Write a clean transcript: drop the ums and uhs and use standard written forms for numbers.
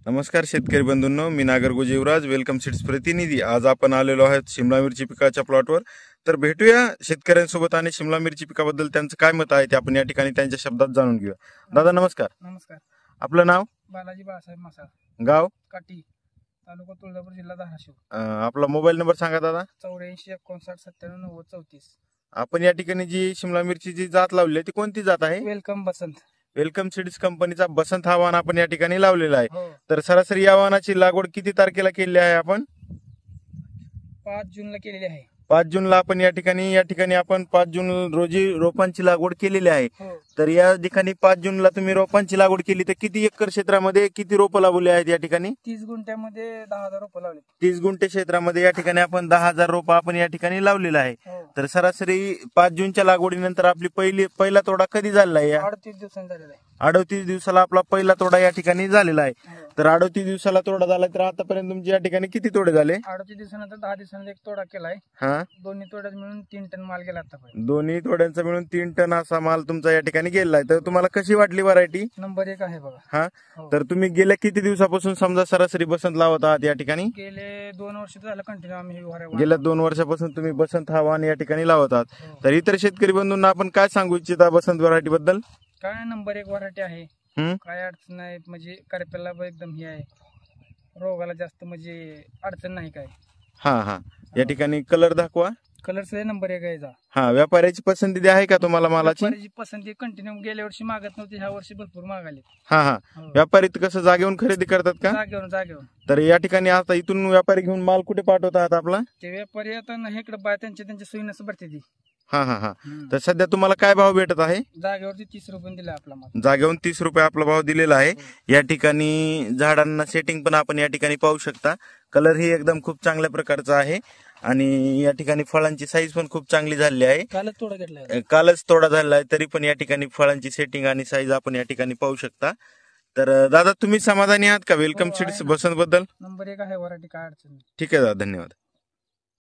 नमस्कार शेतकरी बंधूंनो, मी नागरगोजे युवराज, welcome seeds प्रतिनिधी। आज आपण आलेलो आहोत शिमला मिरची पिकाच्या प्लॉटवर। तर भेटूया शेतकऱ्यांसोबत आणि शिमला मिरची पिकाबद्दल त्यांचं काय मत आहे ते आपण या ठिकाणी त्यांच्या शब्दात जाणून घेऊया। दादा नमस्कार। नमस्कार। आपलं नाव? बालाजी बाळासाहेब मसाळ, गाव? काटी, तालुका तुळजापूर, जिल्हा धाराशिव। आपला मोबाईल नंबर सांगा दादा। 84 59 97 90 34। आपण या ठिकाणी जी शिमला मिरचीची जात लावली आहे ती कोणती जात आहे? वेलकम बसंत। वेलकम सीड्स कंपनीचा बसंत हा वाण आपण या ठिकाणी लावलेला आहे। हो। तर सरासरी या वाणाची लागवड किती तारखेला केली आहे आपण? 5 जूनला केलेली आहे। 5 जूनला आपण या ठिकाणी आपण 5 जून रोजी रोपांची लागवड केलेली आहे। हो। तर या ठिकाणी 5 जूनला तुम्ही रोपांची लागवड केली, तर किती एकर क्षेत्रामध्ये किती रोपं लावली आहेत या ठिकाणी? 30 गुंठ्यामध्ये 10,000 रोपं लावले। 30 गुंठे क्षेत्रामध्ये या ठिकाणी आपण 10,000 रोपं आपण या ठिकाणी लावलेलं आहे। हो। तर सरासरी 5 जूनच्या लागवडीनंतर आपली पहिला तोडा कधी झालेला आहे? 38 दिवसांनी झालेला आहे। 38 दिवसाला आपला पहिला तोडा या ठिकाणी झालेला आहे। हो। तर 38 दिवसाला तोडा झाला, तर आतापर्यंत तुमच्या या ठिकाणी किती तोडे झाले? 38 दिवसानंतर 10 दिवसांनी एक तोडा केलाय। हा, दोन्ही तोड्यात मिळून 3 टन माल गेला आतापर्यंत। दोन्ही तोड्यांचा मिळून 3 टन असा माल तुमचा या ठिकाणी गेलेला आहे। तर तुम्हाला कशी वाटली व्हरायटी? नंबर 1 आहे बघा। हा, हो। तर तुम्ही गेल्या किती दिवसापासून समजा सरासरी बसंत लावत आहात या ठिकाणी? गेले 2 वर्ष झालं कंटिन्यू आम्ही ही गेल्या 2 वर्षापासून तुम्ही बसंत हा वाण या ठिकाणी लावत आहात। हो। तर इतर शेतकरी बंधूंना आपण काय सांगू इच्छिता बसंत व्हरायटी बद्दल? काय नंबर 1 व्हरायटी आहे। हम्म, काय अडचण नाही, म्हणजे करपेला एकदम ही आहे, रोगाला जास्त म्हणजे अडचण नाही काय। हा हा, या ठिकाणी कलर दाखवा। कलर सुद्धा नंबर 1 आहे। हा, व्यापाऱ्याची पसंती आहे का तुम्हाला मालाची? व्यापाऱ्याची पसंती कंटिन्यू गेल्या वर्षी मागत नव्हती, ह्या वर्षी भरपूर मागाले। हा हा, हो। व्यापारी कसं जागेवरून खरेदी करतात का? जागेवर तर या ठिकाणी आता इथून व्यापारी घेऊन माल कुठे पाठवत आहात आपला? ते व्यापारी आता नाही इकडे बाय त्यांच्या सोयीनं भरते ती। हा हा हा, तर सध्या तुम्हाला काय भाव भेटत आहे? जागेवरती 30 रुपये दिला आपला माल। जागेवरून 30 रुपये आपला भाव दिलेला आहे। या ठिकाणी झाडांना सेटिंग पण आपण या ठिकाणी पाहू शकता। कलर ही एकदम खूप चांगल्या प्रकारचा आहे आणि या ठिकाणी फळांची साईज पण खूप चांगली झाली आहे। कालच तोडा झाला आहे, तरी पण या ठिकाणी फळांची सेटिंग आणि साईज आपण या ठिकाणी पाहू शकता। तर दादा तुम्ही समाधानी आहात का वेलकम सीड्स बसंत बद्दल? नंबर 1 आहे व्हरायटी, काय अडचण नाही। ठीक आहे दादा, धन्यवाद।